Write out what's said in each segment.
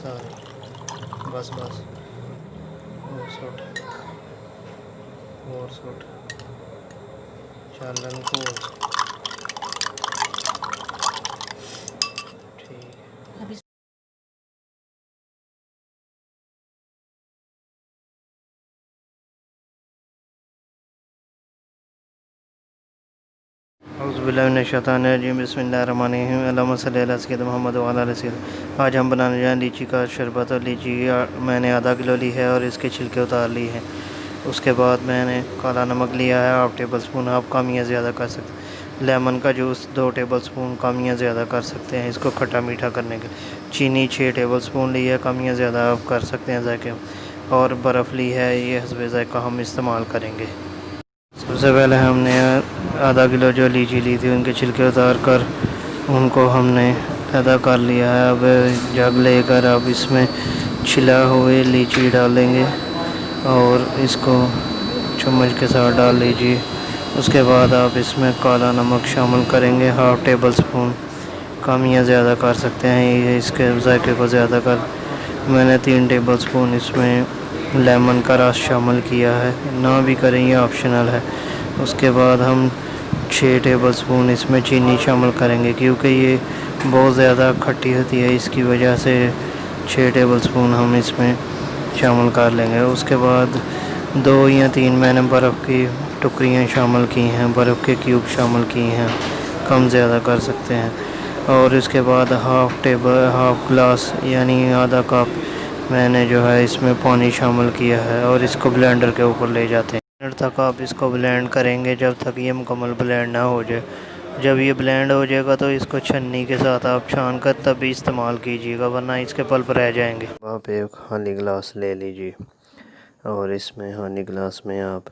सारे। बस बस और सुट और सुट चालन को ठीक। औज़ुबिल्लाहिमिनश्शैतानिर्रजीम बिस्मिल्लाहिर्रहमानिर्रहीम अल्लाहुम्मा सल्लि अला सय्यिदिना मुहम्मद व अला आलि सय्यिदिना। आज हम बनाने जा रहे हैं लीची का शरबत। और लीची मैंने आधा किलो ली है और इसके छिलके उतार ली है। उसके बाद मैंने काला नमक लिया है 1/2 टेबल स्पून, आप कम या ज़्यादा कर सकते हैं। लेमन का जूस 2 टेबल स्पून, कम या ज़्यादा कर सकते हैं इसको खट्टा मीठा करने के लिए। चीनी 6 टेबल स्पून ली है, कम या ज़्यादा आप कर सकते हैं जायके। और बर्फ़ ली है, ये हस्बे ज़ायक़ा हम इस्तेमाल करेंगे। सबसे पहले हमने आधा किलो जो लीची ली थी उनके छिलके उतार कर उनको हमने पैदा कर लिया है। अब जग लेकर अब इसमें छिला हुए लीची डालेंगे और इसको चम्मच के साथ डाल लीजिए। उसके बाद आप इसमें काला नमक शामिल करेंगे 1/2 टेबल स्पून, कम या ज़्यादा कर सकते हैं ये इसके जायके को ज़्यादा कर। मैंने 3 टेबल स्पून इसमें लेमन का रस शामिल किया है, ना भी करें ये ऑप्शनल है। उसके बाद हम 6 टेबल स्पून इसमें चीनी शामिल करेंगे क्योंकि ये बहुत ज़्यादा खट्टी होती है, इसकी वजह से 6 टेबल स्पून हम इसमें शामिल कर लेंगे। उसके बाद 2 या 3 मैंने बर्फ़ की टुकड़ियाँ शामिल की हैं, बर्फ़ के क्यूब शामिल किए हैं, कम ज़्यादा कर सकते हैं। और इसके बाद हाफ़ ग्लास यानी आधा कप मैंने जो है इसमें पानी शामिल किया है और इसको ब्लेंडर के ऊपर ले जाते हैं। मिनट तक आप इसको ब्लेंड करेंगे जब तक ये मुकम्मल ब्लेंड ना हो जाए। जब ये ब्लेंड हो जाएगा तो इसको छन्नी के साथ आप छान कर तभी इस्तेमाल कीजिएगा, वरना इसके पल्प रह जाएंगे। आप एक हनी ग्लास ले लीजिए और इसमें हनी ग्लास में आप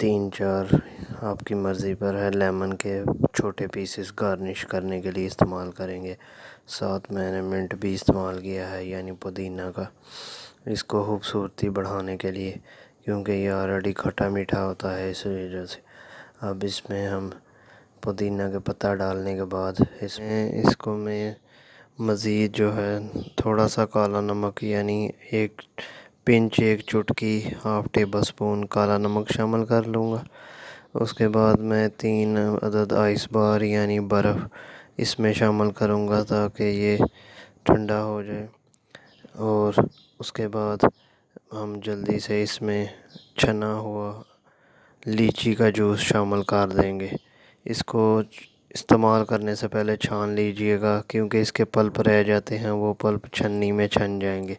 3-4 आपकी मर्ज़ी पर है लेमन के छोटे पीसेस गार्निश करने के लिए इस्तेमाल करेंगे। साथ मैंने मिंट भी इस्तेमाल किया है यानी पुदीना का, इसको खूबसूरती बढ़ाने के लिए, क्योंकि ये ऑलरेडी खट्टा मीठा होता है इस वजह से। अब इसमें हम पुदीना के पत्ता डालने के बाद इसको मैं मज़ीद जो है थोड़ा सा काला नमक यानी एक चुटकी 1/2 टेबल स्पून काला नमक शामिल कर लूँगा। उसके बाद मैं 3 अदद आइस बार यानी बर्फ़ इसमें शामिल करूँगा ताकि ये ठंडा हो जाए। और उसके बाद हम जल्दी से इसमें छना हुआ लीची का जूस शामिल कर देंगे। इसको इस्तेमाल करने से पहले छान लीजिएगा क्योंकि इसके पल्प रह जाते हैं, वो पल्प छन्नी में छन जाएंगे।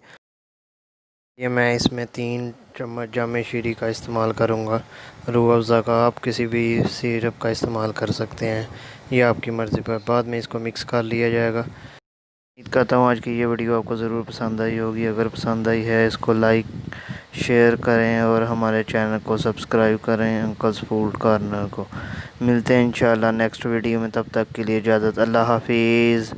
ये मैं इसमें 3 चम्मच जामे शीरी का इस्तेमाल करूँगा। रूह अफ़ज़ा का आप किसी भी सिरप का इस्तेमाल कर सकते हैं, ये आपकी मर्ज़ी पर। बाद में इसको मिक्स कर लिया जाएगा। उम्मीद करता हूँ आज की ये वीडियो आपको ज़रूर पसंद आई होगी। अगर पसंद आई है इसको लाइक शेयर करें और हमारे चैनल को सब्सक्राइब करें अंकल्स फूड कॉर्नर को। मिलते हैं इंशाल्लाह नेक्स्ट वीडियो में, तब तक के लिए इजाज़त। अल्लाह हाफिज़।